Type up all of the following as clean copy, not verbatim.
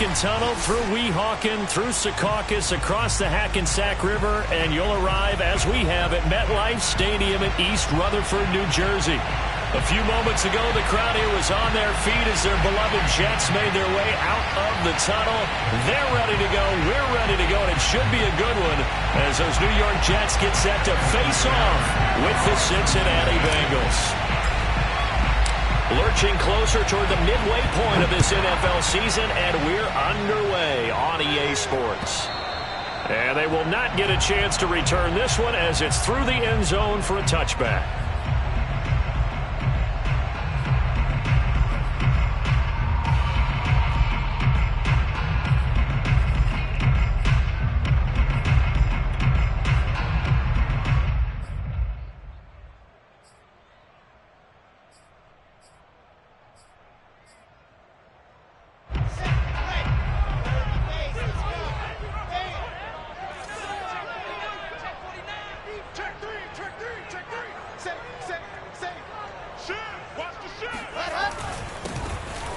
Lincoln Tunnel, through Weehawken, through Secaucus, across the Hackensack River, and you'll arrive, as we have, at MetLife Stadium in East Rutherford, New Jersey. A few moments ago, the crowd here was on their feet as their beloved Jets made their way out of the tunnel. They're ready to go. We're ready to go, and it should be a good one as those New York Jets get set to face off with the Cincinnati Bengals. Lurching closer toward the midway point of this NFL season, and we're underway on EA Sports. And they will not get a chance to return this one as it's through the end zone for a touchback.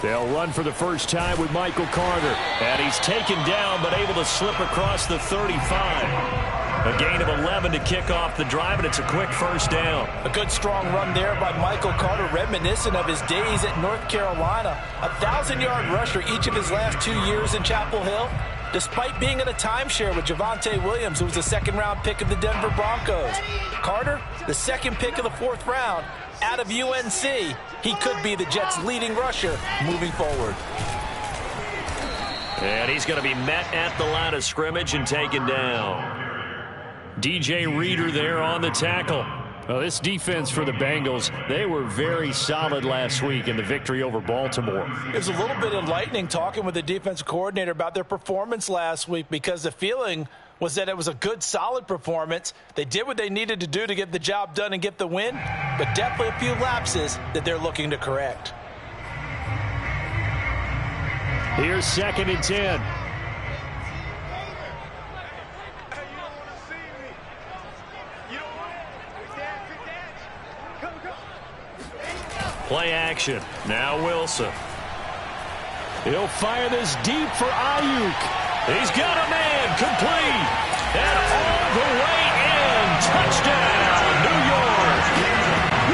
They'll run for the first time with Michael Carter. And he's taken down, but able to slip across the 35. A gain of 11 to kick off the drive, and it's a quick first down. A good strong run there by Michael Carter, reminiscent of his days at North Carolina. 1,000-yard rusher each of his last 2 years in Chapel Hill, despite being in a timeshare with Javonte Williams, who was a second-round pick of the Denver Broncos. Carter, the second pick of the 4th round, out of UNC. He could be the Jets' leading rusher moving forward. And he's going to be met at the line of scrimmage and taken down. DJ Reader there on the tackle. Well, this defense for the Bengals, they were very solid last week in the victory over Baltimore. It was a little bit enlightening talking with the defensive coordinator about their performance last week, because the feeling was that it was a good, solid performance. They did what they needed to do to get the job done and get the win, but definitely a few lapses that they're looking to correct. Here's 2nd and 10. Play action. Now Wilson. He'll fire this deep for Ayuk. He's got a man. Complete. And all the way in. Touchdown, New York.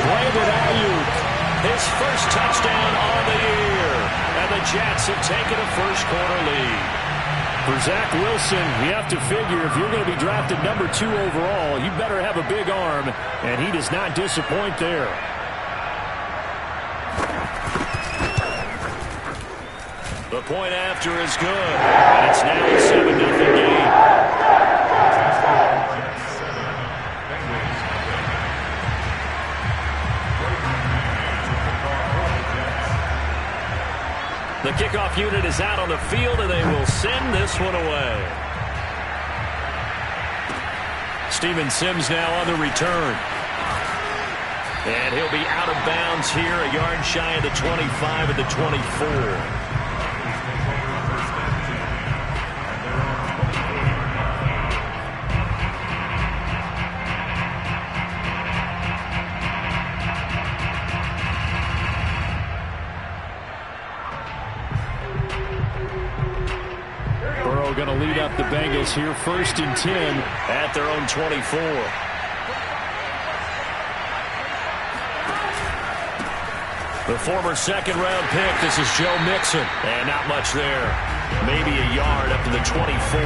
Play with Ayuk. His first touchdown on the year. And the Jets have taken a first-quarter lead. For Zach Wilson, you have to figure if you're going to be drafted number 2 overall, you better have a big arm, and he does not disappoint there. The point after is good, and it's now a 7-0 game. The kickoff unit is out on the field, and they will send this one away. Steven Sims now on the return. And he'll be out of bounds here, a yard shy of the 25 at the 24. Going to lead up the Bengals here, 1st and 10 at their own 24. The former 2nd-round pick, this is Joe Mixon, and not much there. Maybe a yard up to the 24.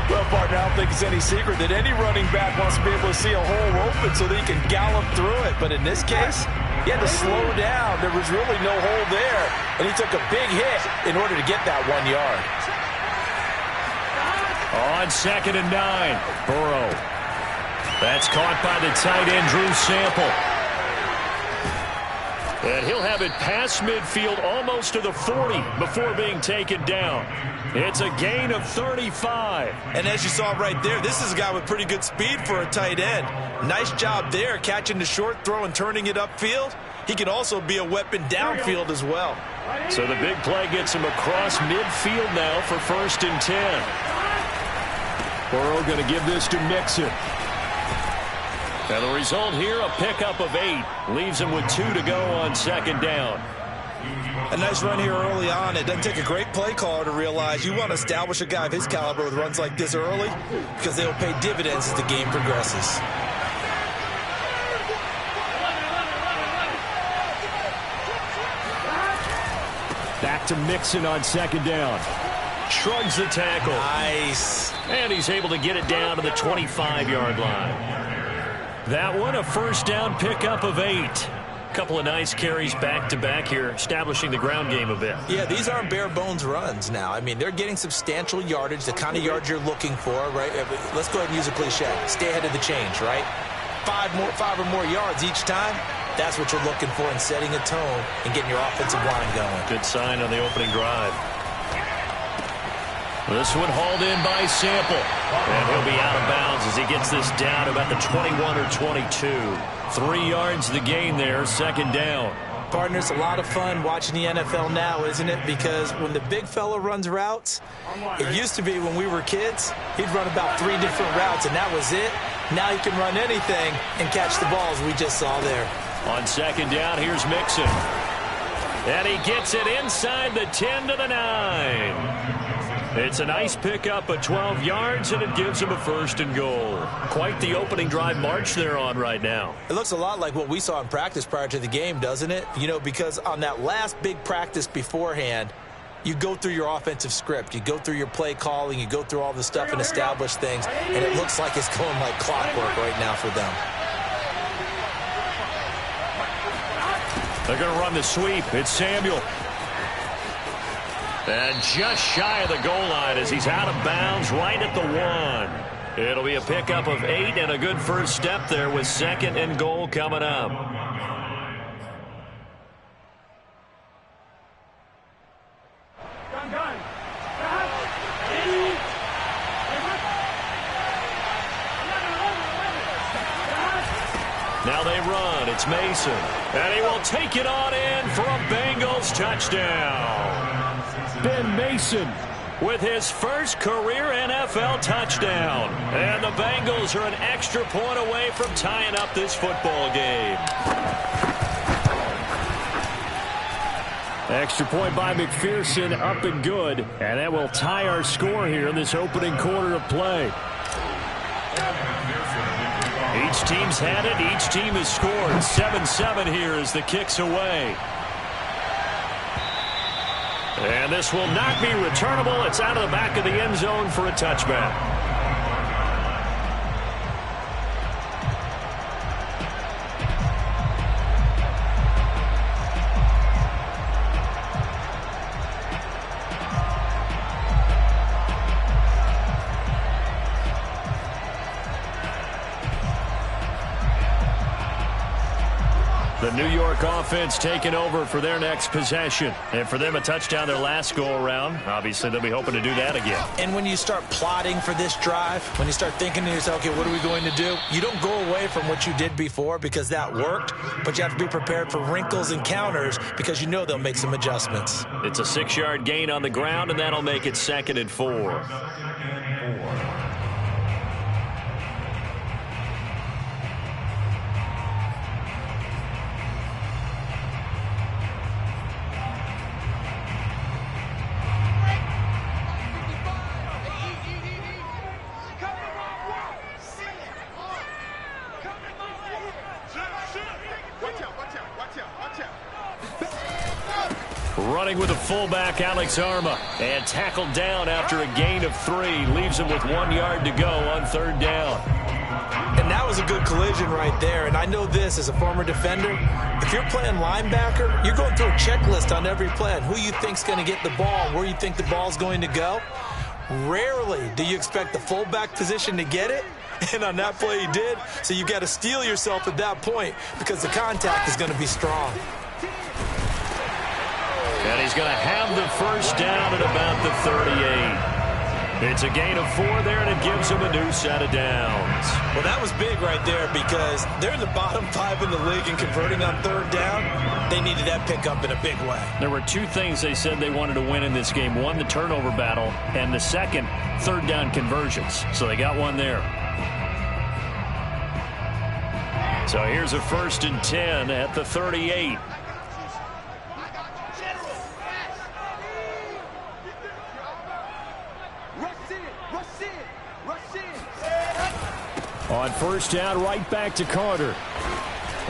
Well, partner, I don't think it's any secret that any running back wants to be able to see a hole open so that he can gallop through it. But in this case, he had to slow down. There was really no hole there, and he took a big hit in order to get that 1 yard. On 2nd and 9, Burrow. That's caught by the tight end, Drew Sample. And he'll have it past midfield almost to the 40 before being taken down. It's a gain of 35. And as you saw right there, this is a guy with pretty good speed for a tight end. Nice job there, catching the short throw and turning it upfield. He can also be a weapon downfield as well. So the big play gets him across midfield now for 1st and 10. Burrow going to give this to Mixon. And the result here, a pickup of 8. Leaves him with 2 to go on 2nd down. A nice run here early on. It doesn't take a great play caller to realize you want to establish a guy of his caliber with runs like this early because they will pay dividends as the game progresses. Back to Mixon on second down. Shrugs the tackle. Nice. And he's able to get it down to the 25-yard line. That one, a first down pickup of 8. Couple of nice carries back-to-back here, establishing the ground game a bit. Yeah, these aren't bare-bones runs now. I mean, they're getting substantial yardage, the kind of yards you're looking for, right? Let's go ahead and use a cliche. Stay ahead of the change, right? 5 or more yards each time. That's what you're looking for in setting a tone and getting your offensive line going. Good sign on the opening drive. This one hauled in by Sample. And he'll be out of bounds as he gets this down about the 21 or 22. 3 yards the gain there, second down. Partner, it's a lot of fun watching the NFL now, isn't it? Because when the big fella runs routes, it used to be when we were kids, he'd run about 3 different routes, and that was it. Now he can run anything and catch the balls we just saw there. On second down, here's Mixon. And he gets it inside the 10 to the 9. It's a nice pickup of 12 yards, and it gives him a first and goal. Quite the opening drive march they're on right now. It looks a lot like what we saw in practice prior to the game, doesn't it? You know, because on that last big practice beforehand, you go through your offensive script. You go through your play calling. You go through all the stuff and establish things. And it looks like it's going like clockwork right now for them. They're going to run the sweep. It's Samuel. And just shy of the goal line as he's out of bounds right at the 1. It'll be a pickup of 8 and a good first step there with second and goal coming up. Now they run. It's Mason. And he will take it on in for a Bengals touchdown. Ben Mason with his first career NFL touchdown. And the Bengals are an extra point away from tying up this football game. Extra point by McPherson, up and good. And that will tie our score here in this opening quarter of play. Each team's had it. Each team has scored. 7-7 here as the kick's away. And this will not be returnable. It's out of the back of the end zone for a touchback. The New York offense taking over for their next possession. And for them, a touchdown their last go-around. Obviously, they'll be hoping to do that again. And when you start plotting for this drive, when you start thinking to yourself, okay, what are we going to do? You don't go away from what you did before because that worked, but you have to be prepared for wrinkles and counters because you know they'll make some adjustments. It's a 6-yard gain on the ground, and that'll make it 2nd and 4. Running with a fullback, Alex Arma, and tackled down after a gain of 3. Leaves him with 1 yard to go on 3rd down. And that was a good collision right there. And I know this as a former defender. If you're playing linebacker, you're going through a checklist on every play on who you think's going to get the ball, where you think the ball's going to go. Rarely do you expect the fullback position to get it. And on that play he did. So you got to steel yourself at that point because the contact is going to be strong. And he's going to have the first down at about the 38. It's a gain of 4 there, and it gives him a new set of downs. Well, that was big right there because they're in the bottom 5 in the league and converting on 3rd down. They needed that pickup in a big way. There were 2 things they said they wanted to win in this game. One, the turnover battle, and the second, 3rd down conversions. So they got one there. So here's a 1st and 10 at the 38. On first down, right back to Carter.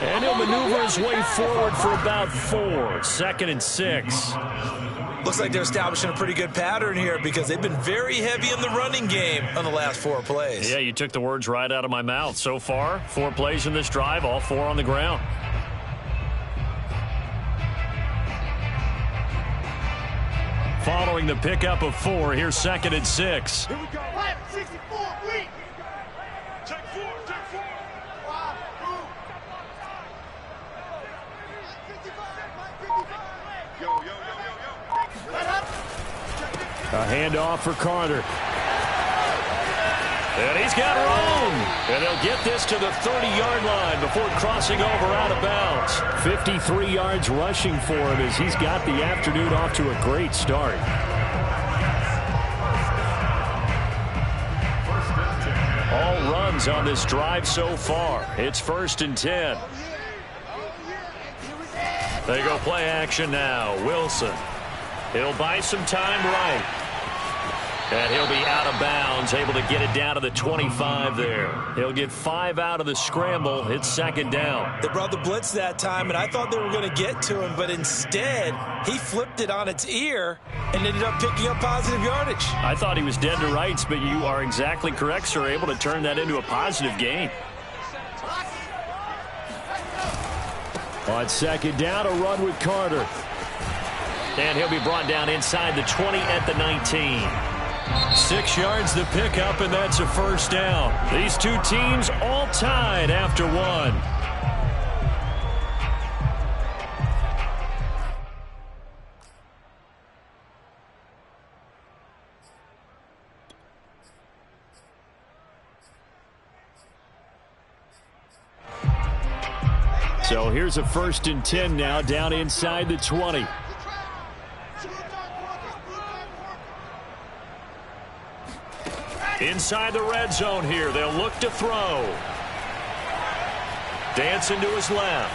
And he'll maneuver his way forward for about 4. 2nd and 6. Looks like they're establishing a pretty good pattern here because they've been very heavy in the running game on the last 4 plays. Yeah, you took the words right out of my mouth. So far, 4 plays in this drive, all 4 on the ground. Following the pickup of 4, here's 2nd and 6. Here we go. 64, weak. Check 4, check 4. 5, move. 55. Yo, yo, yo, yo, yo. Let up. A handoff for Carter. And he's got room. And they'll get this to the 30-yard line before crossing over out of bounds. 53 yards rushing for him as he's got the afternoon off to a great start. All runs on this drive so far. It's 1st and 10. They go play action now. Wilson. He'll buy some time right. And he'll be out of bounds, able to get it down to the 25 there. He'll get 5 out of the scramble. It's 2nd down. They brought the blitz that time, and I thought they were going to get to him, but instead, he flipped it on its ear and ended up picking up positive yardage. I thought he was dead to rights, but you are exactly correct, sir, able to turn that into a positive gain. On 2nd down, a run with Carter. And he'll be brought down inside the 20 at the 19. 6 yards the pickup, and that's a 1st down. These two teams all tied after 1. So here's a 1st and 10 now, down inside the 20. Inside the red zone here. They'll look to throw. Dancing to his left.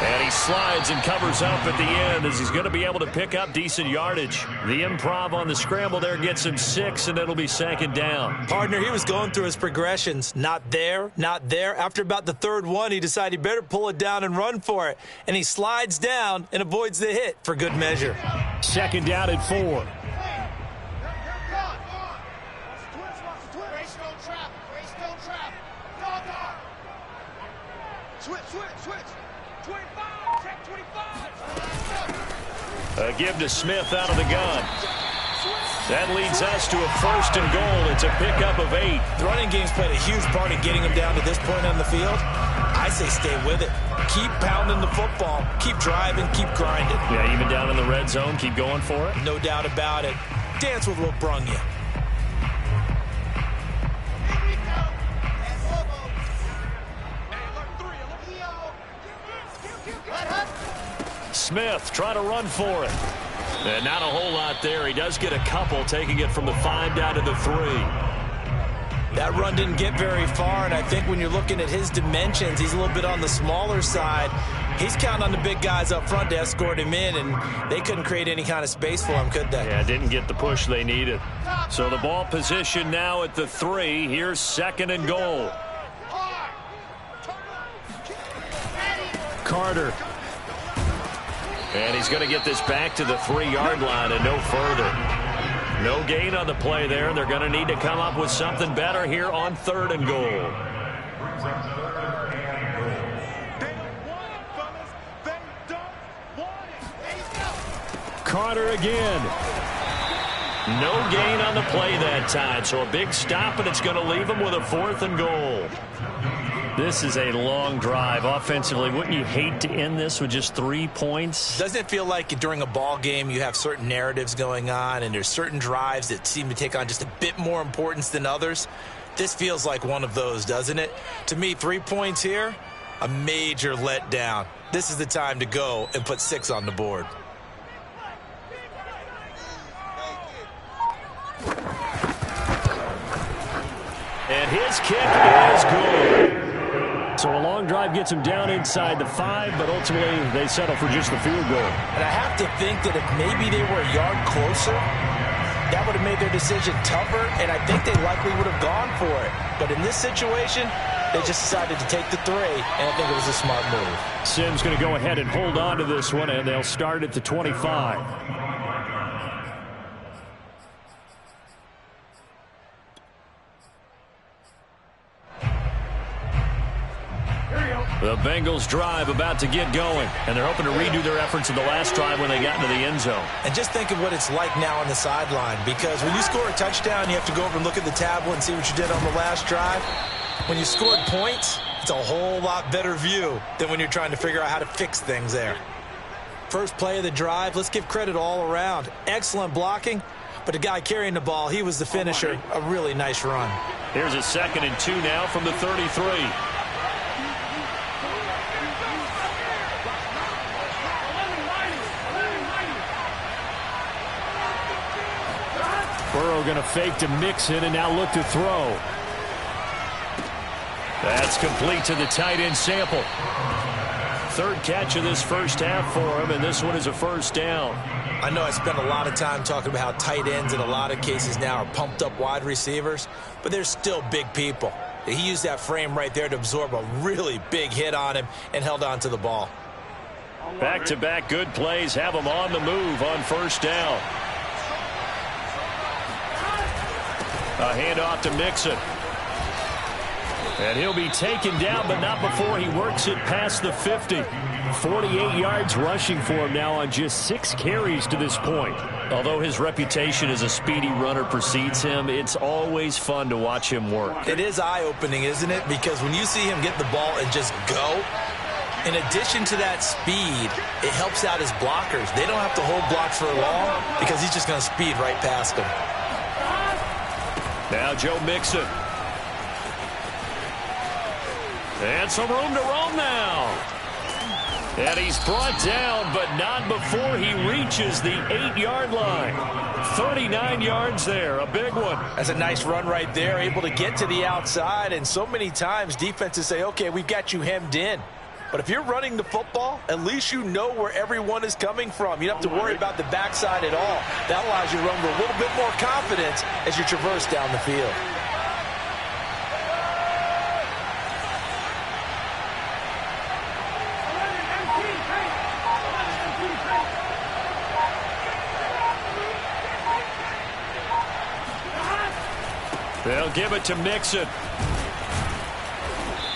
And he slides and covers up at the end as he's going to be able to pick up decent yardage. The improv on the scramble there gets him 6, and it'll be 2nd down. Partner, he was going through his progressions. Not there, not there. After about the 3rd one, he decided he better pull it down and run for it. And he slides down and avoids the hit for good measure. 2nd down and 4. A give to Smith out of the gun. That leads us to a 1st and goal. It's a pickup of 8. The running game's played a huge part in getting him down to this point on the field. I say stay with it. Keep pounding the football. Keep driving. Keep grinding. Yeah, even down in the red zone, keep going for it. No doubt about it. Dance with what brung you. Smith trying to run for it. And not a whole lot there. He does get a couple, taking it from the 5 down to the 3. That run didn't get very far, and I think when you're looking at his dimensions, he's a little bit on the smaller side. He's counting on the big guys up front to escort him in, and they couldn't create any kind of space for him, could they? Yeah, didn't get the push they needed. So the ball position now at the 3. Here's 2nd and goal. Carter. And he's going to get this back to the 3-yard line and no further. No gain on the play there. They're going to need to come up with something better here on 3rd and goal. Carter again. No gain on the play that time. So a big stop, and it's going to leave him with a 4th and goal. This is a long drive offensively. Wouldn't you hate to end this with just 3 points? Doesn't it feel like during a ball game you have certain narratives going on and there's certain drives that seem to take on just a bit more importance than others? This feels like one of those, doesn't it? To me, 3 points here, a major letdown. This is the time to go and put 6 on the board. And his kick is good. So a long drive gets him down inside the 5, but ultimately they settle for just the field goal. And I have to think that if maybe they were a yard closer, that would have made their decision tougher, and I think they likely would have gone for it. But in this situation, They just decided to take the 3, and I think it was a smart move. Simms going to go ahead and hold on to this one, and they'll start at the 25. The Bengals drive about to get going, and they're hoping to redo their efforts in the last drive when they got into the end zone. And just think of what it's like now on the sideline, because when you score a touchdown, you have to go over and look at the tablet and see what you did on the last drive. When you scored points, it's a whole lot better view than when you're trying to figure out how to fix things there. First play of the drive, let's give credit all around. Excellent blocking, but the guy carrying the ball, he was the finisher. A really nice run. Here's a 2nd and 2 now from the 33. Burrow going to fake to Mixon and now look to throw. That's complete to the tight end Sample. 3rd catch of this first half for him, and this one is a first down. I know I spent a lot of time talking about how tight ends in a lot of cases now are pumped up wide receivers, but they're still big people. He used that frame right there to absorb a really big hit on him and held on to the ball. Back-to-back good plays have him on the move on first down. A handoff to Mixon. And he'll be taken down, but not before he works it past the 50. 48 yards rushing for him now on just 6 carries to this point. Although his reputation as a speedy runner precedes him, it's always fun to watch him work. It is eye-opening, isn't it? Because when you see him get the ball and just go, in addition to that speed, it helps out his blockers. They don't have to hold blocks for long because he's just going to speed right past them. Now Joe Mixon. And some room to roam now. And he's brought down, but not before he reaches the 8-yard line. 39 yards there, a big one. That's a nice run right there, able to get to the outside. And so many times defenses say, okay, we've got you hemmed in. But if you're running the football, at least you know where everyone is coming from. You don't have to worry about the backside at all. That allows you to run with a little bit more confidence as you traverse down the field. They'll give it to Mixon.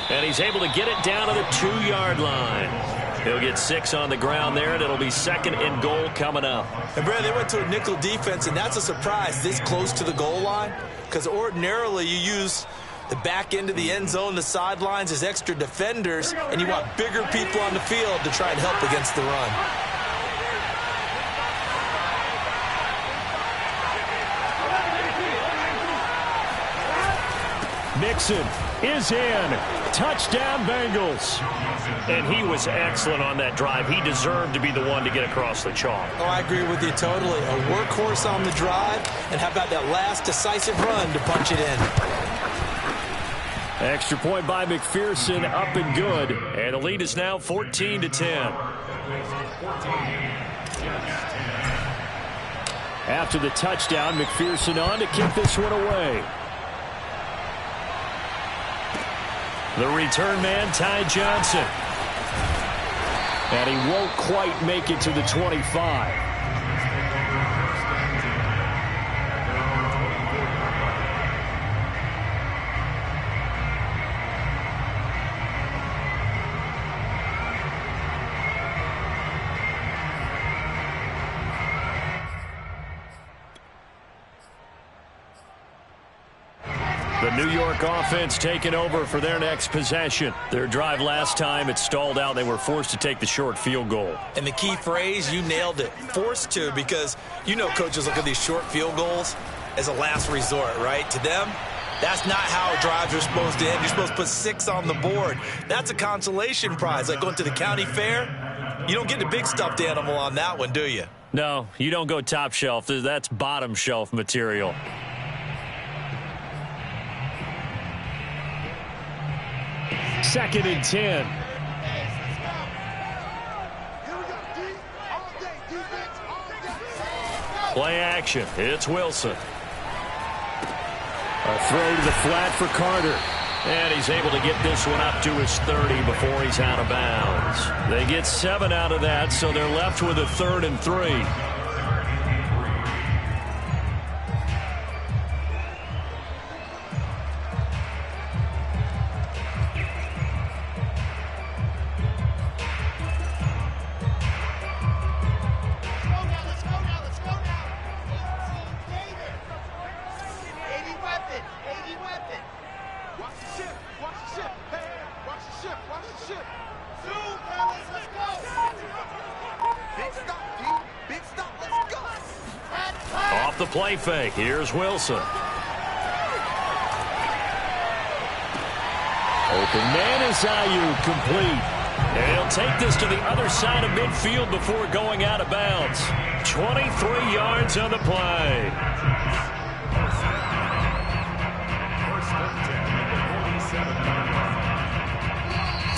And he's able to get it down to the 2-yard line. He'll get 6 on the ground there, and it'll be 2nd and goal coming up. And, Brad, they went to a nickel defense, and that's a surprise this close to the goal line, because ordinarily you use the back end of the end zone, the sidelines as extra defenders, and you want bigger people on the field to try and help against the run. Mixon is in. Touchdown, Bengals. And he was excellent on that drive. He deserved to be the one to get across the chalk. Oh, I agree with you totally. A workhorse on the drive, and how about that last decisive run to punch it in? Extra point by McPherson, up and good. And the lead is now 14-10. After the touchdown, McPherson on to kick this one away. The return man, Ty Johnson. And he won't quite make it to the 25. The New York offense taking over for their next possession. Their drive last time, it stalled out. They were forced to take the short field goal. And the key phrase, you nailed it. Forced to, because you know coaches look at these short field goals as a last resort, right? To them, that's not how drives are supposed to end. You're supposed to put 6 on the board. That's a consolation prize. Like going to the county fair, you don't get the big stuffed animal on that one, do you? No, you don't go top shelf. That's bottom shelf material. Second and 10. Play action. It's Wilson. A throw to the flat for Carter. And he's able to get this one up to his 30 before he's out of bounds. They get 7 out of that, so they're left with a 3rd and 3. Off the play fake, here's Wilson. Open man is Ayuk, complete. And he'll take this to the other side of midfield before going out of bounds. 23 yards on the play.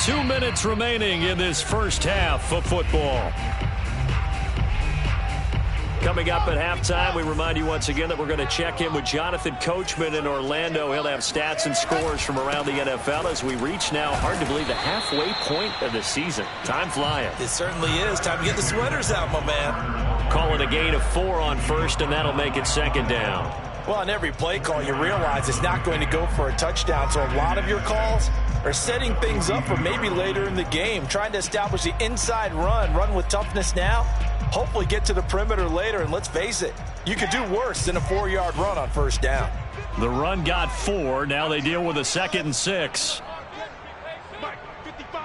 Two minutes remaining in this first half of football. Coming up at halftime, we remind you once again that we're going to check in with Jonathan Coachman in Orlando. He'll have stats and scores from around the NFL as we reach now, hard to believe, the halfway point of the season. Time flying. It certainly is. Time to get the sweaters out, my man. Call it a gain of 4 on first, and that'll make it 2nd down. Well, on every play call, you realize it's not going to go for a touchdown, so a lot of your calls are setting things up for maybe later in the game, trying to establish the inside run with toughness now. Hopefully get to the perimeter later, and let's face it, you could do worse than a 4-yard run on first down. The run got 4. Now they deal with a 2nd and 6. Mike, 55.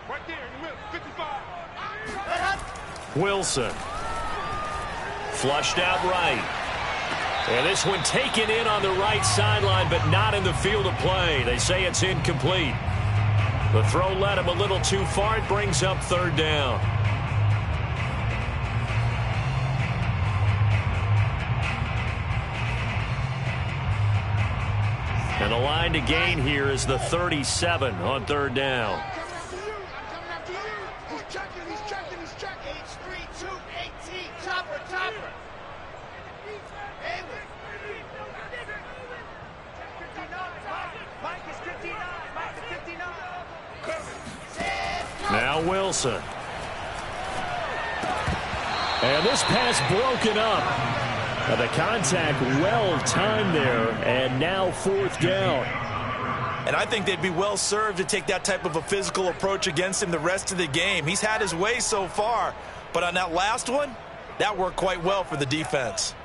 Right there in the middle, 55. Wilson. Flushed out right. And this one taken in on the right sideline, but not in the field of play. They say it's incomplete. The throw led him a little too far. It brings up 3rd down. And the line to gain here is the 37 on 3rd down. I'm coming after you. He's checking. He's checking. H3, 2, 18. Chopper. Mike is 59. Mike is 59. Now Wilson. And this pass broken up. The contact well timed there, and now 4th down. And I think they'd be well served to take that type of a physical approach against him the rest of the game. He's had his way so far, but on that last one, that worked quite well for the defense.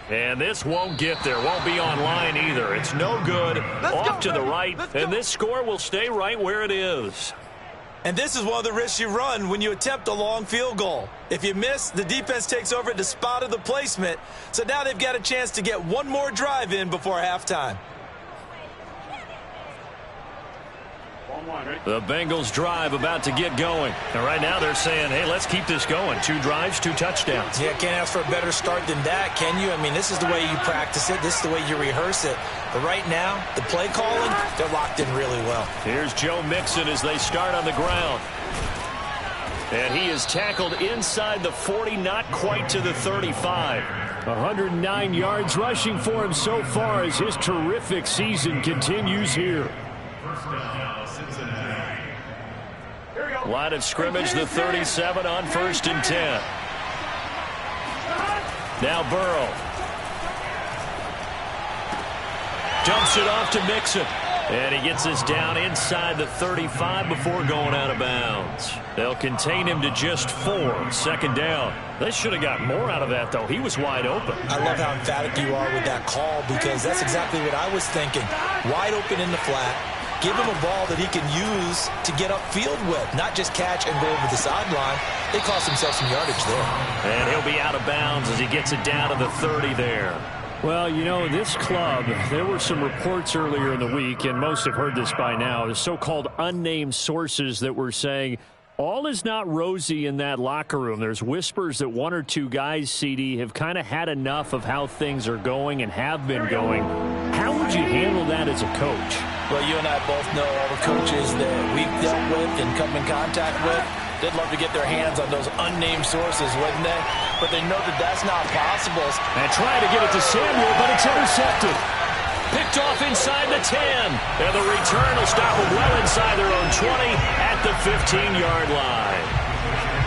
And this won't get there. Won't be online either. It's no good. Off to the right. And this score will stay right where it is. And this is one of the risks you run when you attempt a long field goal. If you miss, the defense takes over at the spot of the placement. So now they've got a chance to get one more drive in before halftime. The Bengals drive about to get going. And right now they're saying, hey, let's keep this going. 2 drives, 2 touchdowns. Yeah, can't ask for a better start than that, can you? I mean, this is the way you practice it. This is the way you rehearse it. But right now, the play calling, they're locked in really well. Here's Joe Mixon as they start on the ground. And he is tackled inside the 40, not quite to the 35. 109 yards rushing for him so far as his terrific season continues here. Line of scrimmage, the 37 on 1st and 10. Now Burrow. Dumps it off to Mixon. And he gets this down inside the 35 before going out of bounds. They'll contain him to just 4. 2nd down. They should have got more out of that, though. He was wide open. I love how emphatic you are with that call, because that's exactly what I was thinking. Wide open in the flat. Give him a ball that he can use to get upfield with, not just catch and go over the sideline. They cost themselves some yardage there. And he'll be out of bounds as he gets it down to the 30 there. Well, you know, this club, there were some reports earlier in the week, and most have heard this by now, the so-called unnamed sources that were saying All is not rosy in that locker room. There's whispers that one or two guys, CD, have kind of had enough of how things are going and have been going. How would you handle that as a coach? Well, you and I both know all the coaches that we've dealt with and come in contact with. They'd love to get their hands on those unnamed sources, wouldn't they? But they know that that's not possible. And trying to get it to Samuel, but it's intercepted. Picked off inside the 10. And the return will stop them well inside their own 20 at the 15-yard line.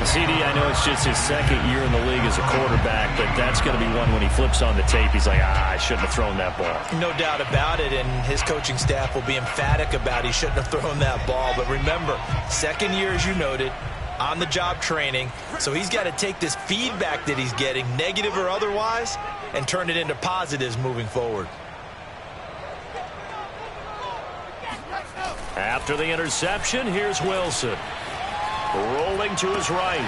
CD, I know it's just his second year in the league as a quarterback, but that's going to be one when he flips on the tape. He's like, I shouldn't have thrown that ball. No doubt about it, and his coaching staff will be emphatic about he shouldn't have thrown that ball. But remember, second year, as you noted, on-the-job training, so he's got to take this feedback that he's getting, negative or otherwise, and turn it into positives moving forward. After the interception, here's Wilson. Rolling to his right.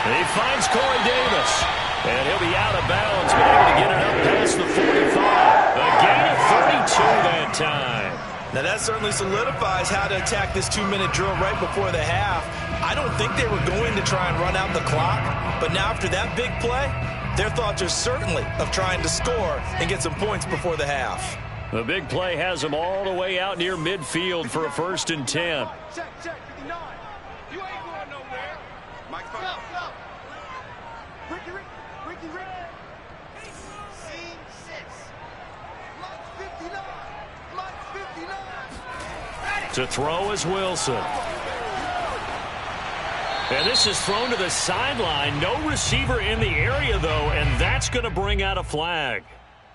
He finds Corey Davis. And he'll be out of bounds, but able to get it up past the 45. A gain of 32 that time. Now that certainly solidifies how to attack this 2-minute drill right before the half. I don't think they were going to try and run out the clock, but now after that big play, their thoughts are certainly of trying to score and get some points before the half. The big play has him all the way out near midfield for a 1st and 10. Check, 59. You ain't going nowhere. Mike, go. Ricky. Scene 6. Mike 59. To throw is Wilson. And this is thrown to the sideline. No receiver in the area, though, and that's going to bring out a flag.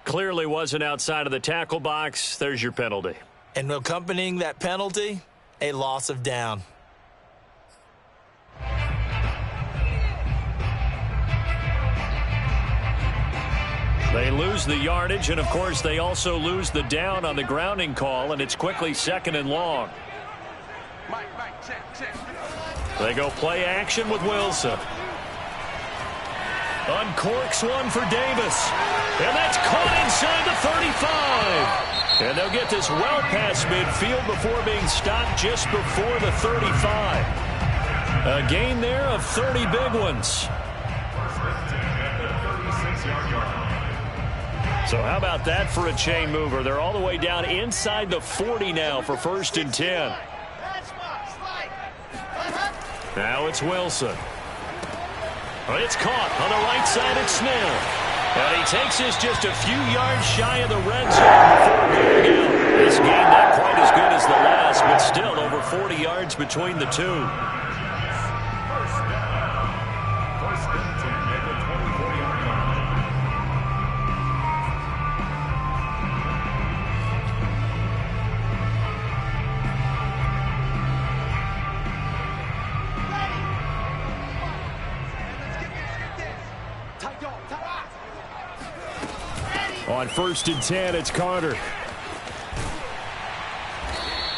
Clearly wasn't outside of the tackle box. There's your penalty. And accompanying that penalty, a loss of down. They lose the yardage, and, of course, they also lose the down on the grounding call, and it's quickly 2nd and long. Mike, check. They go play action with Wilson. Uncorks one for Davis. And that's caught inside the 35. And they'll get this well past midfield before being stopped just before the 35. A gain there of 30 big ones. So how about that for a chain mover? They're all the way down inside the 40 now for 1st and 10. Now it's Wilson. It's caught on the right side at Snell. And he takes this just a few yards shy of the red zone before going out. This game not quite as good as the last, but still over 40 yards between the two. On 1st and 10, it's Carter.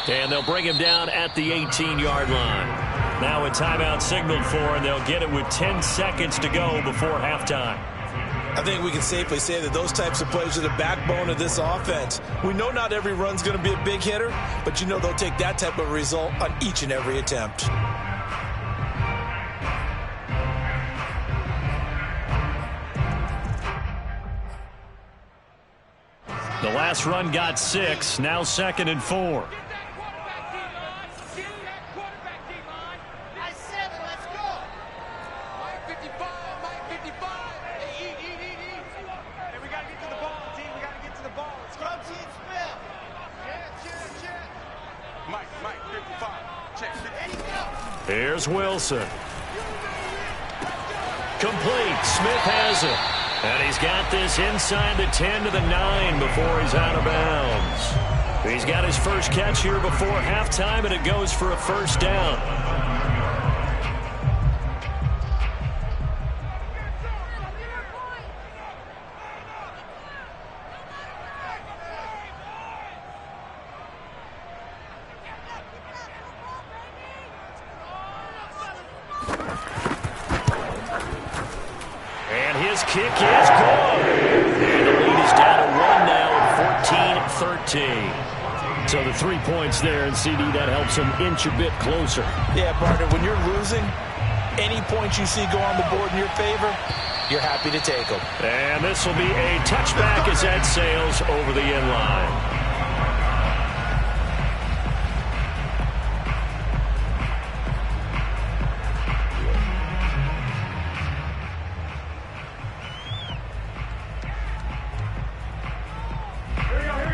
And they'll bring him down at the 18-yard line. Now a timeout signaled for, and they'll get it with 10 seconds to go before halftime. I think we can safely say that those types of plays are the backbone of this offense. We know not every run's going to be a big hitter, but you know they'll take that type of result on each and every attempt. The last run got 6, now 2nd and 4. Here's Wilson. Complete. Smith has it. And he's got this inside the 10 to the 9 before he's out of bounds. He's got his first catch here before halftime, and it goes for a 1st down. Kick is good. And the lead is down to 1 now at 14-13. So the 3 points there, and CD, that helps them inch a bit closer. Yeah, partner, when you're losing, any points you see go on the board in your favor, you're happy to take them. And this will be a touchback as that sails over the end line.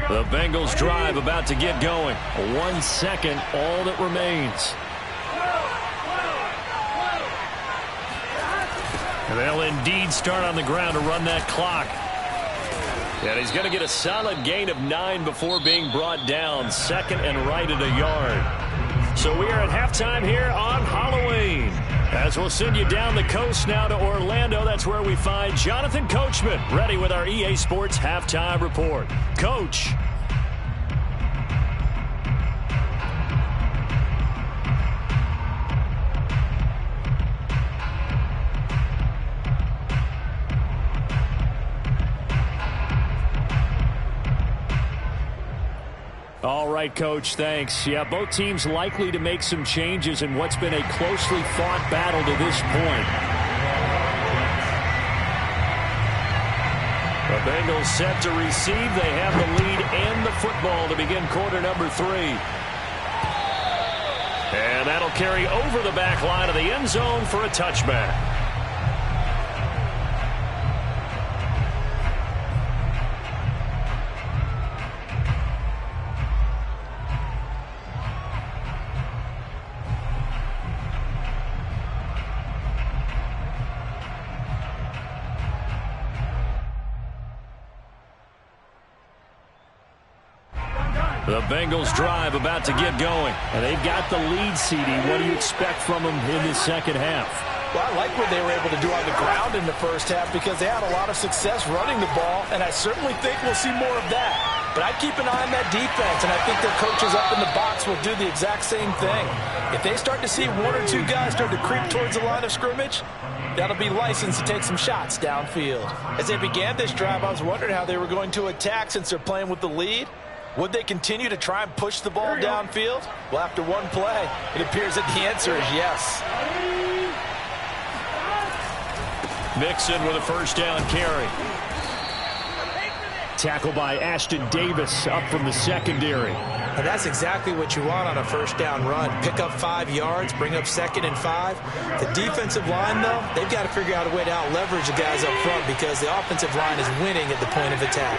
The Bengals drive about to get going. 1 second, all that remains. And they'll indeed start on the ground to run that clock. And he's going to get a solid gain of 9 before being brought down. Second and right at a yard. So we are at halftime here on Halloween. As we'll send you down the coast now to Orlando, that's where we find Jonathan Coachman, ready with our EA Sports Halftime Report. Coach. All right, Coach, thanks. Yeah, both teams likely to make some changes in what's been a closely fought battle to this point. The Bengals set to receive. They have the lead and the football to begin quarter number 3. And that'll carry over the back line of the end zone for a touchback. The Bengals drive about to get going. And they've got the lead, CD. What do you expect from them in the second half? Well, I like what they were able to do on the ground in the first half because they had a lot of success running the ball, and I certainly think we'll see more of that. But I keep an eye on that defense, and I think their coaches up in the box will do the exact same thing. If they start to see 1 or 2 guys start to creep towards the line of scrimmage, that'll be licensed to take some shots downfield. As they began this drive, I was wondering how they were going to attack since they're playing with the lead. Would they continue to try and push the ball downfield? Well, after one play, it appears that the answer is yes. Mixon with a first down carry. Tackle by Ashton Davis up from the secondary. And that's exactly what you want on a first down run. Pick up 5 yards, bring up 2nd and 5. The defensive line, though, they've got to figure out a way to out-leverage the guys up front because the offensive line is winning at the point of attack.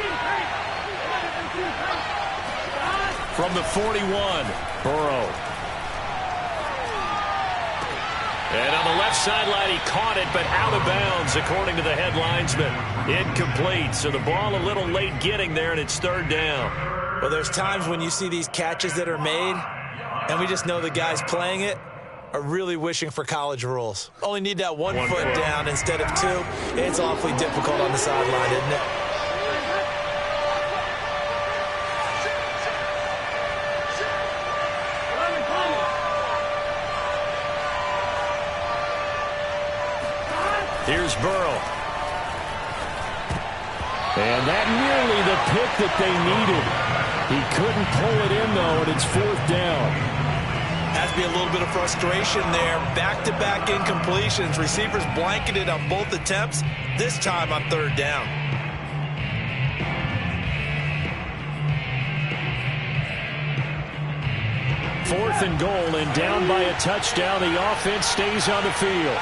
From the 41, Burrow. And on the left sideline, he caught it, but out of bounds, according to the head linesman. Incomplete, so the ball a little late getting there, and it's 3rd down. Well, there's times when you see these catches that are made, and we just know the guys playing it are really wishing for college rules. Only need that one foot down instead of 2. It's awfully difficult on the sideline, isn't it? Here's Burrow. And that nearly the pick that they needed. He couldn't pull it in, though, and it's 4th down. Has to be a little bit of frustration there. Back-to-back incompletions. Receivers blanketed on both attempts, this time on 3rd down. Fourth and goal, and down by a touchdown. The offense stays on the field.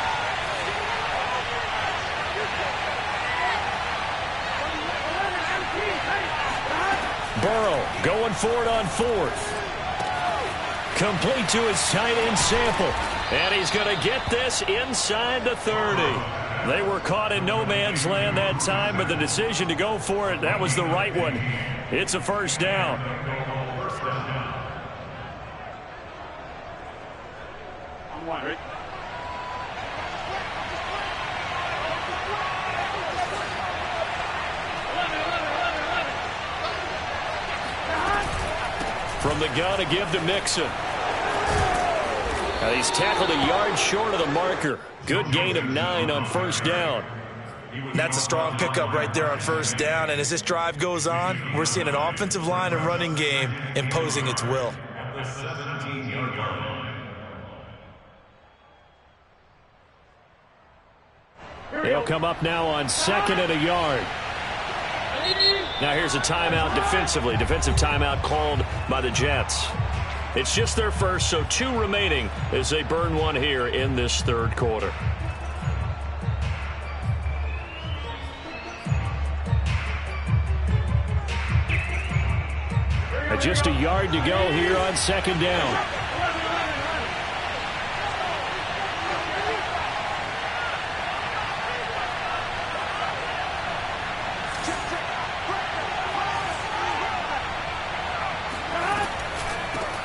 Burrow going for it on 4th. Complete to his tight end Sample. And he's going to get this inside the 30. They were caught in no man's land that time, but the decision to go for it, that was the right one. It's a first down. From the gun, a give to Mixon. Now he's tackled a yard short of the marker. Good gain of 9 on first down. That's a strong pickup right there on first down, and as this drive goes on, we're seeing an offensive line and running game imposing its will. They'll come up now on 2nd and a yard. Now here's a timeout defensively. Defensive timeout called by the Jets. It's just their first, so 2 remaining as they burn one here in this third quarter. Just a yard to go here on 2nd down.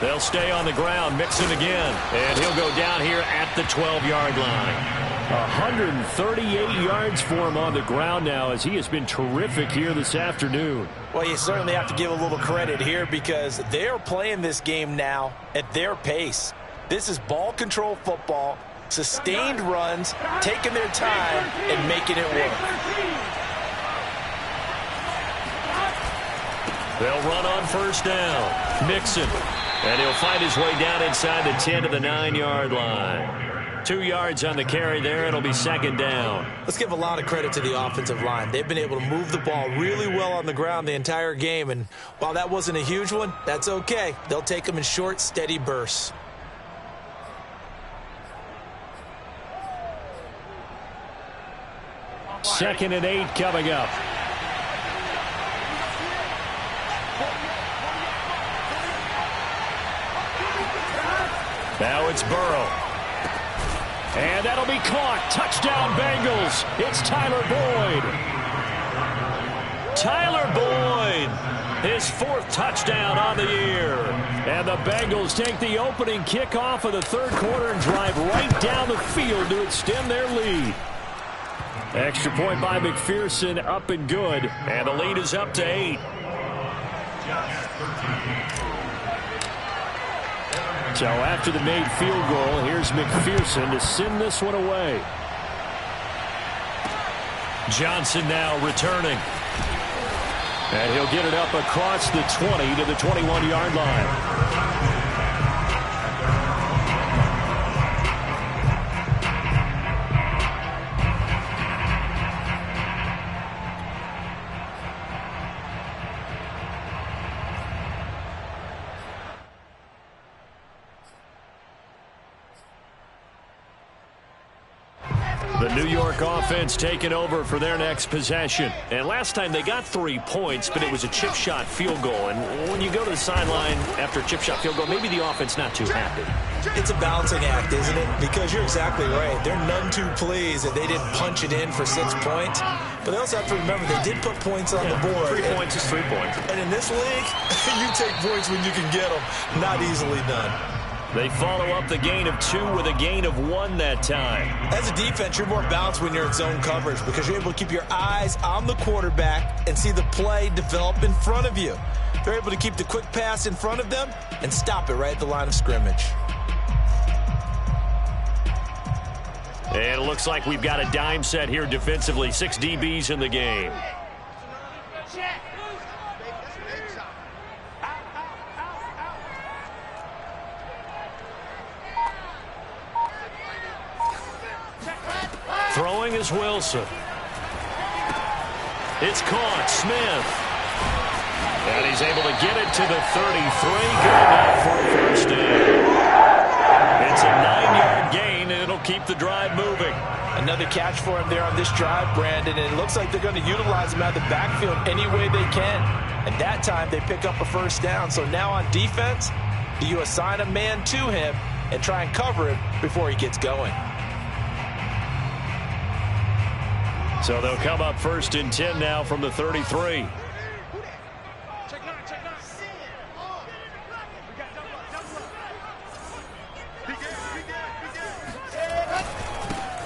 They'll stay on the ground, Mixon again, and he'll go down here at the 12-yard line. 138 yards for him on the ground now as he has been terrific here this afternoon. Well, you certainly have to give a little credit here because they are playing this game now at their pace. This is ball control football, sustained runs, taking their time, and making it work. They'll run on first down. Mixon. And he'll find his way down inside the 10 to the 9-yard line. 2 yards on the carry there. It'll be 2nd down. Let's give a lot of credit to the offensive line. They've been able to move the ball really well on the ground the entire game. And while that wasn't a huge one, that's okay. They'll take them in short, steady bursts. Second and 8 coming up. Now it's Burrow. And that'll be caught. Touchdown Bengals. It's Tyler Boyd. Tyler Boyd. His 4th touchdown on the year. And the Bengals take the opening kickoff of the third quarter and drive right down the field to extend their lead. Extra point by McPherson, up and good. And the lead is up to 8. So after the made field goal, here's McPherson to send this one away. Johnson now returning. And he'll get it up across the 20 to the 21-yard line. The New York offense taking over for their next possession. And last time they got 3 points, but it was a chip shot field goal. And when you go to the sideline after a chip shot field goal, maybe the offense not too happy. It's a balancing act, isn't it? Because you're exactly right. They're none too pleased that they didn't punch it in for 6 points. But they also have to remember they did put points on the board. 3 points is 3 points. And in this league, you take points when you can get them. Not easily done. They follow up the gain of 2 with a gain of 1 that time. As a defense, you're more balanced when you're in zone coverage because you're able to keep your eyes on the quarterback and see the play develop in front of you. They're able to keep the quick pass in front of them and stop it right at the line of scrimmage. And it looks like we've got a dime set here defensively. 6 DBs in the game. Throwing is Wilson. It's caught. Smith. And he's able to get it to the 33. Good enough for a first down. It's a 9-yard gain, and it'll keep the drive moving. Another catch for him there on this drive, Brandon, and it looks like they're going to utilize him out of the backfield any way they can. And that time they pick up a first down. So now on defense, do you assign a man to him and try and cover him before he gets going? So they'll come up 1st and 10 now from the 33.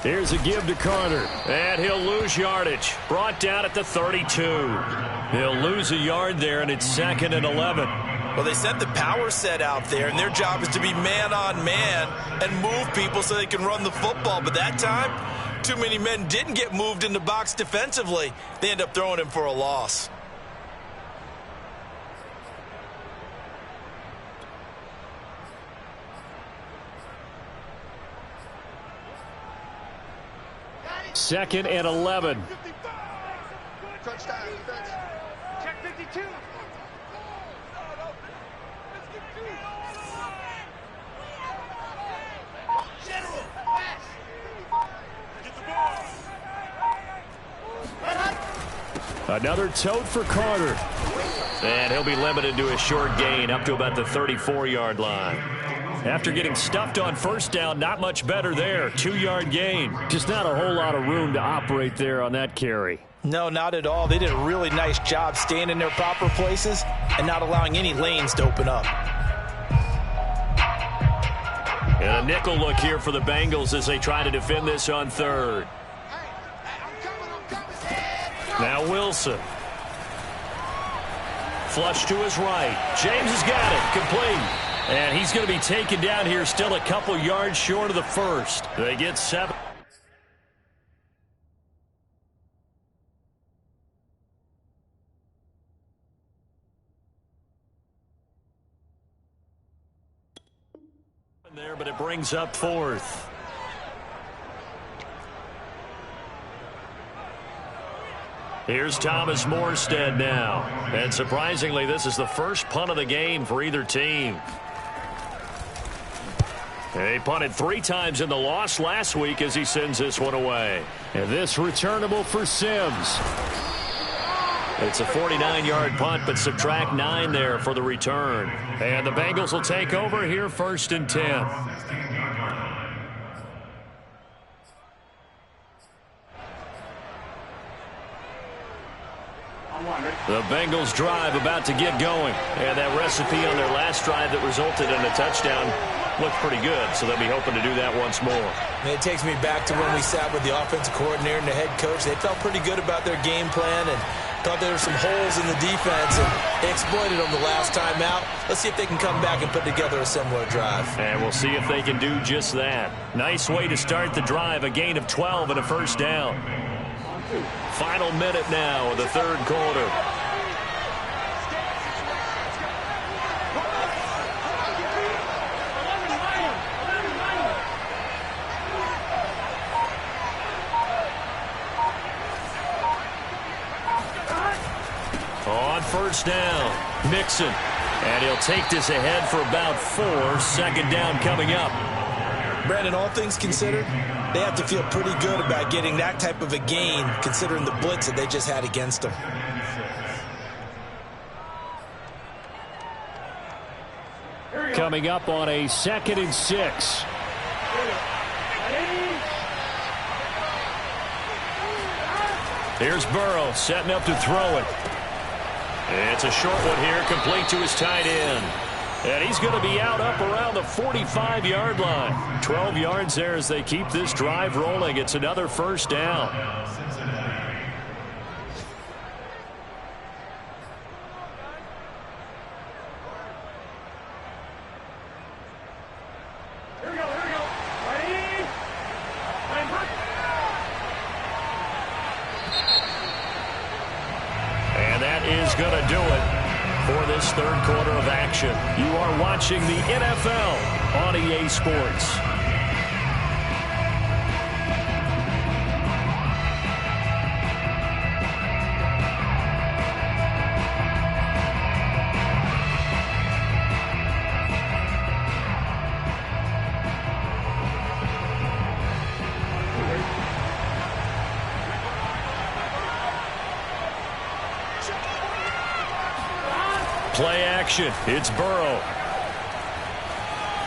Here's a give to Carter, and he'll lose yardage. Brought down at the 32. He'll lose a yard there, and it's 2nd and 11. Well, they sent the power set out there, and their job is to be man-on-man and move people so they can run the football. But that time, too many men didn't get moved in the box defensively. They end up throwing him for a loss. Second and 11. Touchdown defense. Check 52. General, pass. Get the ball. Another tote for Carter. And he'll be limited to a short gain up to about the 34-yard line. After getting stuffed on first down, not much better there. 2-yard gain. Just not a whole lot of room to operate there on that carry. No, not at all. They did a really nice job staying in their proper places and not allowing any lanes to open up. And a nickel look here for the Bengals as they try to defend this on third. Now Wilson. Flush to his right. James has got it. Complete. And he's going to be taken down here, still a couple yards short of the first. They get 7. There, but it brings up fourth. Here's Thomas Morstead now. And surprisingly, this is the first punt of the game for either team. He punted 3 times in the loss last week as he sends this one away. And this returnable for Sims. It's a 49-yard punt, but subtract 9 there for the return. And the Bengals will take over here, 1st and 10. The Bengals drive about to get going. And that recipe on their last drive that resulted in a touchdown looked pretty good, so they'll be hoping to do that once more. It takes me back to when we sat with the offensive coordinator and the head coach. They felt pretty good about their game plan and thought there were some holes in the defense, and they exploited them the last time out. Let's see if they can come back and put together a similar drive. And we'll see if they can do just that. Nice way to start the drive, a gain of 12 and a first down. Final minute now of the third quarter. On first down, Mixon. And he'll take this ahead for about 4. 2nd down coming up. Brandon, all things considered, they have to feel pretty good about getting that type of a gain, considering the blitz that they just had against them. Coming up on a 2nd and 6. Here's Burrow setting up to throw it. It's a short one here, complete to his tight end. And he's going to be out up around the 45-yard line. 12 yards there as they keep this drive rolling. It's another first down. And that is going to do it for this third quarter of action. You are watching the NFL on EA Sports. Play action. It's Burrow.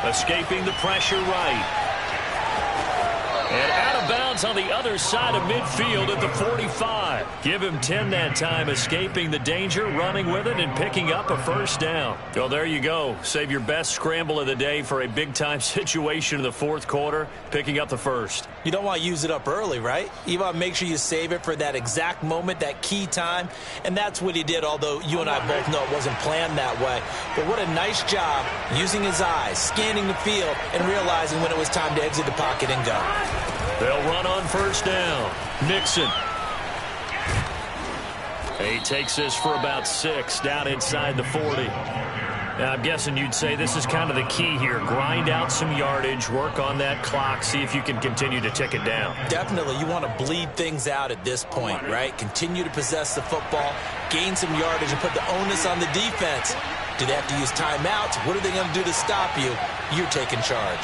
Escaping the pressure right. And out of bounds on the other side of midfield at the 45. Give him 10 that time, escaping the danger, running with it, and picking up a first down. Well, there you go. Save your best scramble of the day for a big-time situation in the fourth quarter, picking up the first. You don't want to use it up early, right? You want to make sure you save it for that exact moment, that key time, and that's what he did, although you and I both know it wasn't planned that way. But what a nice job using his eyes, scanning the field, and realizing when it was time to exit the pocket and go. They'll run on first down. Mixon. He takes this for about 6 down inside the 40. Now, I'm guessing you'd say this is kind of the key here. Grind out some yardage, work on that clock, see if you can continue to tick it down. Definitely. You want to bleed things out at this point, right? Continue to possess the football, gain some yardage, and put the onus on the defense. Do they have to use timeouts? What are they going to do to stop you? You're taking charge.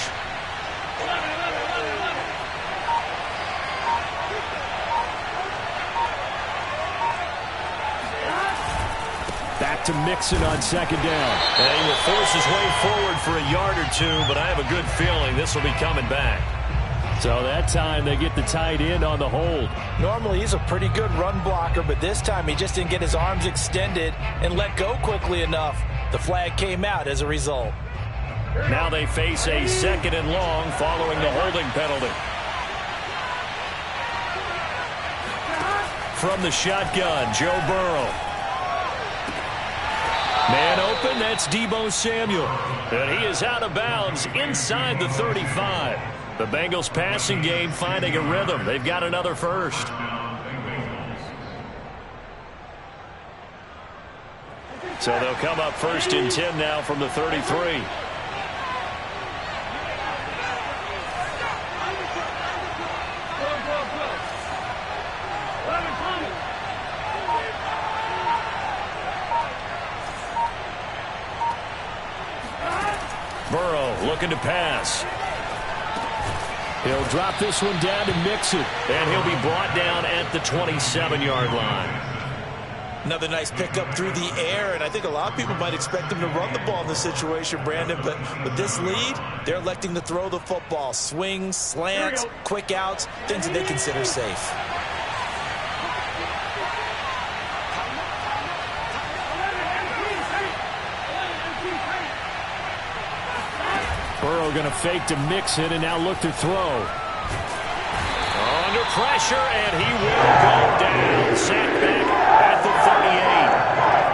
Back to Mixon on second down. And he will force his way forward for a yard or two, but I have a good feeling this will be coming back. So that time they get the tight end on the hold. Normally he's a pretty good run blocker, but this time he just didn't get his arms extended and let go quickly enough. The flag came out as a result. Now they face a 2nd and long following the holding penalty. From the shotgun, Joe Burrow. Man open, that's Deebo Samuel. And he is out of bounds inside the 35. The Bengals passing game finding a rhythm. They've got another first. So they'll come up 1st and 10 now from the 33. Burrow looking to pass. He'll drop this one down to Mixon. And he'll be brought down at the 27-yard line. Another nice pickup through the air, and I think a lot of people might expect him to run the ball in this situation, Brandon, but with this lead, they're electing to throw the football. Swings, slants, quick outs, things that they consider safe. Burrow going to fake to Mixon and now look to throw. Under pressure, and he will go down. Sacked back at the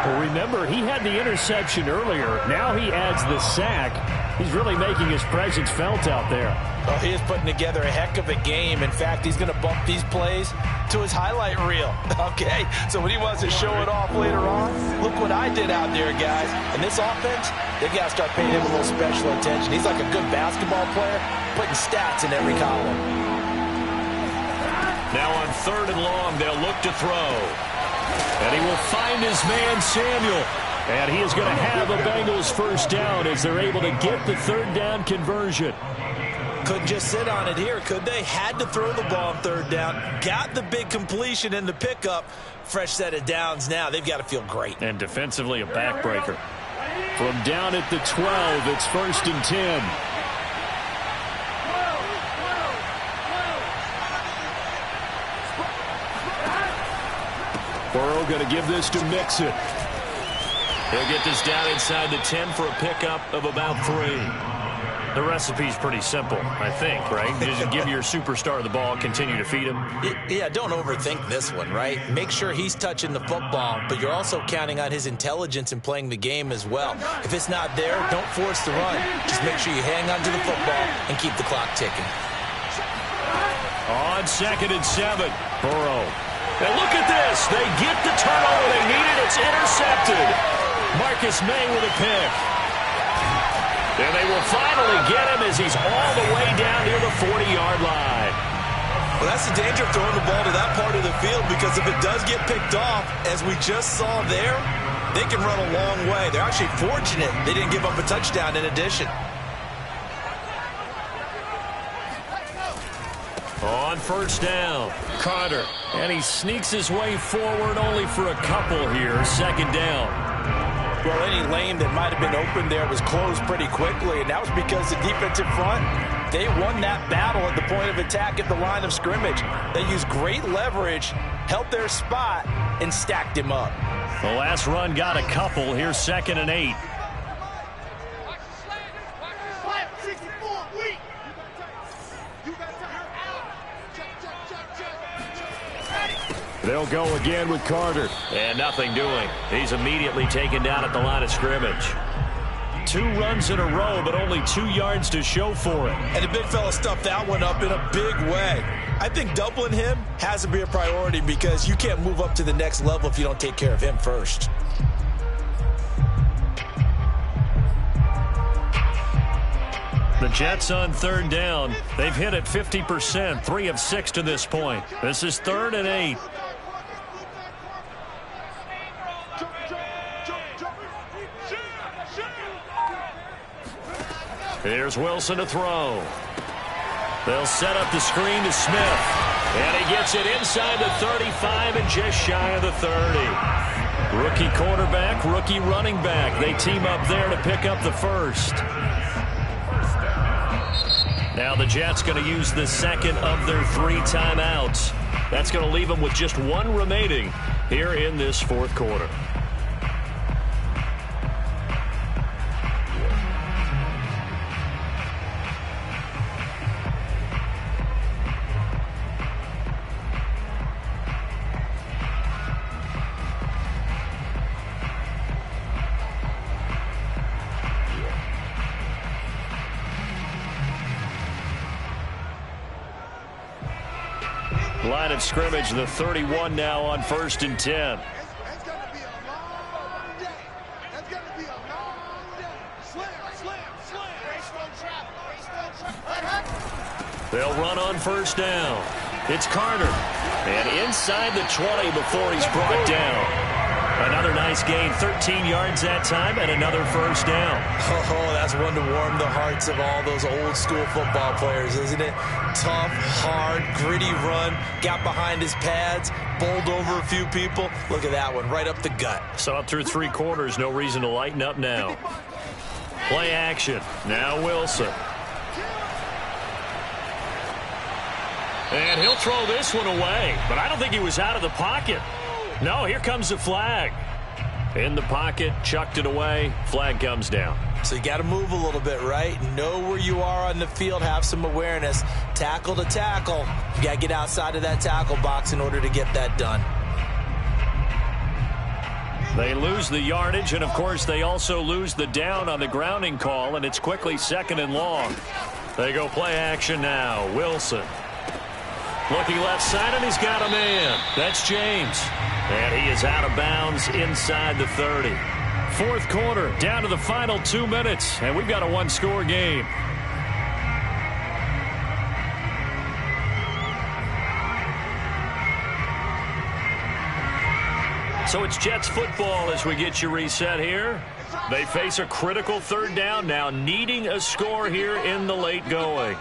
38. Well, remember, he had the interception earlier. Now he adds the sack. He's really making his presence felt out there. Oh, he is putting together a heck of a game. In fact, he's going to bump these plays to his highlight reel. Okay, so when he wants to show it off later on, look what I did out there, guys. And this offense, they got to start paying him a little special attention. He's like a good basketball player, putting stats in every column. Now on 3rd and long, they'll look to throw. And he will find his man, Samuel. And he is going to have a Bengals first down as they're able to get the 3rd down conversion. Couldn't just sit on it here, could they? Had to throw the ball on 3rd down. Got the big completion in the pickup. Fresh set of downs now. They've got to feel great. And defensively, a backbreaker. From down at the 12, it's 1st and 10. Burrow going to give this to Mixon. He'll get this down inside the 10 for a pickup of about 3. The recipe's pretty simple, I think, right? Just give your superstar the ball, continue to feed him. Yeah, don't overthink this one, right? Make sure he's touching the football, but you're also counting on his intelligence in playing the game as well. If it's not there, don't force the run. Just make sure you hang on to the football and keep the clock ticking. On 2nd and 7, Burrow. And look at this. They get the turnover they needed. It's intercepted. Marcus May with a pick. And they will finally get him as he's all the way down near the 40-yard line. Well, that's the danger of throwing the ball to that part of the field, because if it does get picked off, as we just saw there, they can run a long way. They're actually fortunate they didn't give up a touchdown in addition. On 1st down, Carter. And he sneaks his way forward only for a couple here. 2nd down. Well, any lane that might have been open there was closed pretty quickly, and that was because the defensive front, they won that battle at the point of attack at the line of scrimmage. They used great leverage, held their spot, and stacked him up. The last run got a couple. Here's 2nd and 8. They'll go again with Carter. And nothing doing. He's immediately taken down at the line of scrimmage. 2 runs in a row, but only 2 yards to show for it. And the big fella stuffed that one up in a big way. I think doubling him has to be a priority because you can't move up to the next level if you don't take care of him first. The Jets on 3rd down. They've hit it 50%, 3 of 6 to this point. This is 3rd and 8. Here's Wilson to throw. They'll set up the screen to Smith. And he gets it inside the 35 and just shy of the 30. Rookie quarterback, rookie running back. They team up there to pick up the first. Now the Jets going to use the second of their 3 timeouts. That's going to leave them with just 1 remaining here in this 4th quarter. Line of scrimmage, the 31 now on 1st and 10. It's going to be a long day. It's going to be a long day. Slam. Race don't travel. They'll run on 1st down. It's Carter. And inside the 20 before he's brought down. Another nice gain, 13 yards that time, and another 1st down. Oh, that's one to warm the hearts of all those old school football players, isn't it? Tough, hard, gritty run, got behind his pads, bowled over a few people. Look at that one, right up the gut. So up through 3 quarters, no reason to lighten up now. Play action. Now Wilson. And he'll throw this one away, but I don't think he was out of the pocket. No, here comes the flag. In the pocket, chucked it away, flag comes down. So you got to move a little bit, right? Know where you are on the field, have some awareness. Tackle to tackle. You got to get outside of that tackle box in order to get that done. They lose the yardage, and of course they also lose the down on the grounding call, and it's quickly 2nd and long. They go play action now. Wilson. Looking left side, and he's got a man. That's James. And he is out of bounds inside the 30. 4th quarter, down to the final 2 minutes, and we've got a 1-score game. So it's Jets football as we get you reset here. They face a critical 3rd down now, needing a score here in the late going.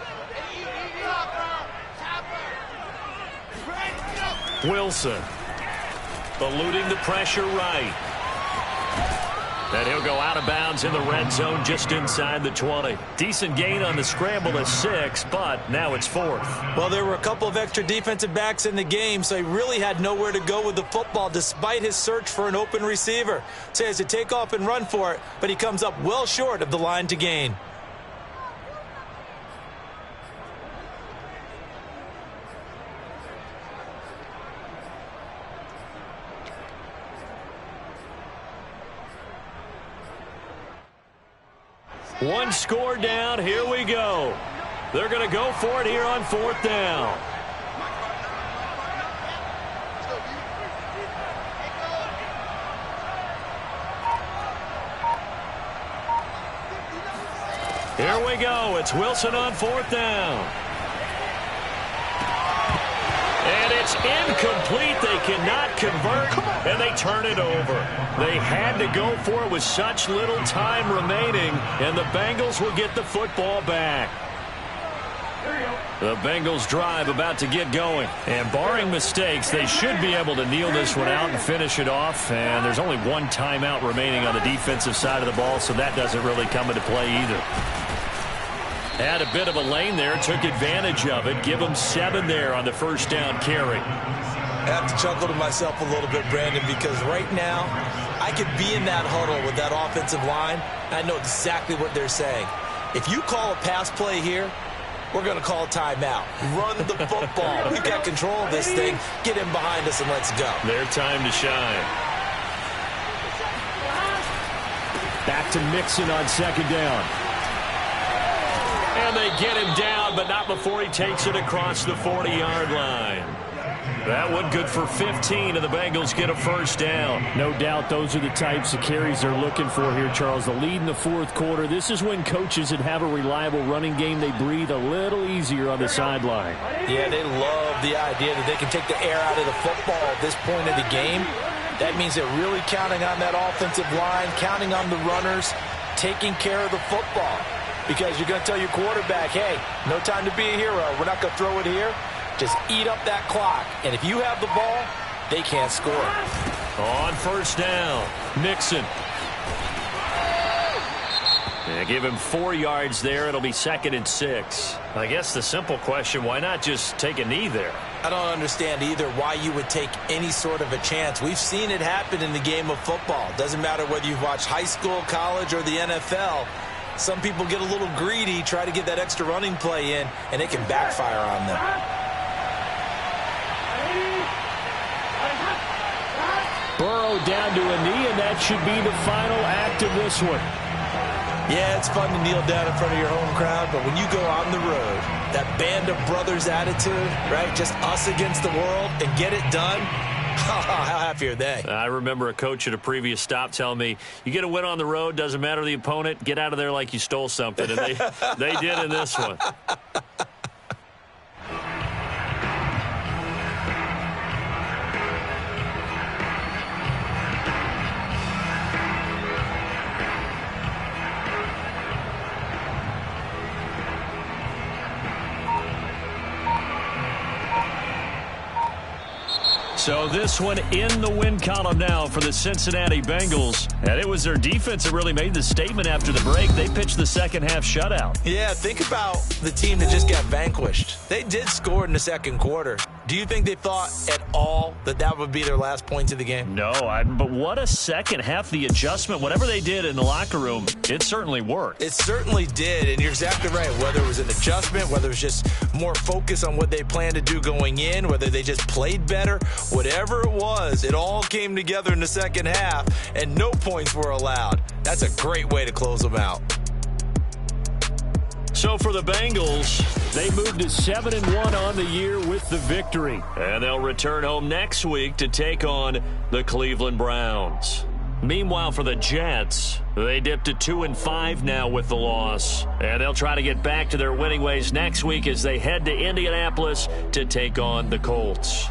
Wilson. Eluding the pressure right. And he'll go out of bounds in the red zone just inside the 20. Decent gain on the scramble at 6, but now it's 4th. Well, there were a couple of extra defensive backs in the game, so he really had nowhere to go with the football despite his search for an open receiver. So he has to take off and run for it, but he comes up well short of the line to gain. One score down. Here we go. They're going to go for it here on 4th down. Here we go. It's Wilson on 4th down. And it's incomplete. They cannot convert, and they turn it over. They had to go for it with such little time remaining, and the Bengals will get the football back. The Bengals drive about to get going. And barring mistakes, they should be able to kneel this one out and finish it off. And there's only 1 timeout remaining on the defensive side of the ball, so that doesn't really come into play either. Had a bit of a lane there, took advantage of it. Give them 7 there on the 1st down carry. I have to chuckle to myself a little bit, Brandon, because right now I could be in that huddle with that offensive line. I know exactly what they're saying. If you call a pass play here, we're going to call a timeout. Run the football. We've got control of this thing. Get him behind us and let's go. Their time to shine. Back to Mixon on second down. And they get him down, but not before he takes it across the 40-yard line. That one good for 15, and the Bengals get a first down. No doubt those are the types of carries they're looking for here, Charles. The lead in the fourth quarter. This is when coaches that have a reliable running game, they breathe a little easier on the sideline. Yeah, they love the idea that they can take the air out of the football at this point of the game. That means they're really counting on that offensive line, counting on the runners, taking care of the football. Because you're going to tell your quarterback, hey, no time to be a hero. We're not going to throw it here. Just eat up that clock. And if you have the ball, they can't score. On first down, Mixon. Yeah, give him 4 yards there. It'll be 2nd and 6. I guess the simple question, why not just take a knee there? I don't understand either why you would take any sort of a chance. We've seen it happen in the game of football. Doesn't matter whether you've watched high school, college, or the NFL. Some people get a little greedy, try to get that extra running play in, and it can backfire on them. Burrow down to a knee, and that should be the final act of this one. Yeah, it's fun to kneel down in front of your home crowd, but when you go on the road, that band of brothers attitude, right, just us against the world, and get it done, how happy are they? I remember a coach at a previous stop telling me, you get a win on the road, doesn't matter the opponent, get out of there like you stole something. And they did in this one. So this one in the win column now for the Cincinnati Bengals. And it was their defense that really made the statement after the break. They pitched the second half shutout. Yeah, think about the team that just got vanquished. They did score in the second quarter. Do you think they thought at all that that would be their last points of the game? No, but what a second half. The adjustment, whatever they did in the locker room, it certainly worked. It certainly did, and you're exactly right. Whether it was an adjustment, whether it was just more focus on what they planned to do going in, whether they just played better, whatever it was, it all came together in the second half, and no points were allowed. That's a great way to close them out. So for the Bengals, they moved to 7-1 on the year with the victory. And they'll return home next week to take on the Cleveland Browns. Meanwhile, for the Jets, they dipped to 2-5 now with the loss. And they'll try to get back to their winning ways next week as they head to Indianapolis to take on the Colts.